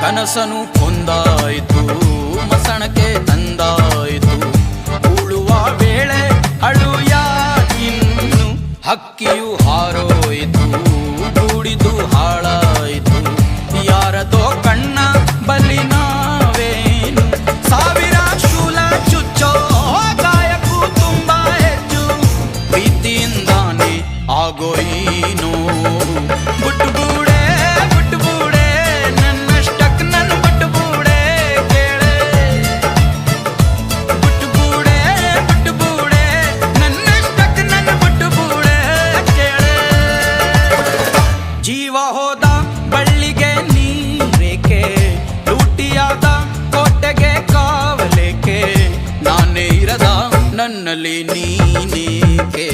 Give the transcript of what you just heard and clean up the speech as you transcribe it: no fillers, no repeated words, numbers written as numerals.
ಕನಸನು ಕೊಂದಾಯಿತು, ಮಸಣಕ್ಕೆ ತಂದಾಯಿತು. ಉಳುವ ವೇಳೆ ಅಳು ಯಾಕಿನ್ನು, ಹಕ್ಕಿಯು ಹಾರೋಯಿತು, ಗೂಡಿದು ಹಾಳಾಯಿತು. ಯಾರದೋ ಕಣ್ಣ ಬಲಿ ನಾವೇನು, ಸಾವಿರ ಶೂಲ ಚುಚ್ಚೋ ಗಾಯಕ್ಕೂ ತುಂಬ ಹೆಚ್ಚು. ಪ್ರೀತಿಯಿಂದಾನೆ ಆಗೋಯಿನೋ ಬುಟ್ಟುಗೂಡೆ ಬುಟ್ಟುಗೂಡೆ, ನನ್ನಷ್ಟಕ್ಕೆ ನನ್ನ ಬುಟ್ಟುಗೂಡೆ ಕೇಳೆ. ಬುಟ್ಟುಗೂಡೆ ಬುಟ್ಟುಗೂಡೆ, ನನ್ನಷ್ಟಕ್ಕೆ ನನ್ನ ಬುಟ್ಟುಗೂಡೆ ಕೇಳೆ. ಜೀವ ಹೋದ ಬಳ್ಳಿಗೆ ನೀರೇಕೆ, ಲೂಟಿಯಾದ ಕೋಟೆಗೆ ಕಾವಲೇಕೆ. ನಾನೇ ಇರದ ನನ್ನಲ್ಲಿ ನೀನೇಕೆ.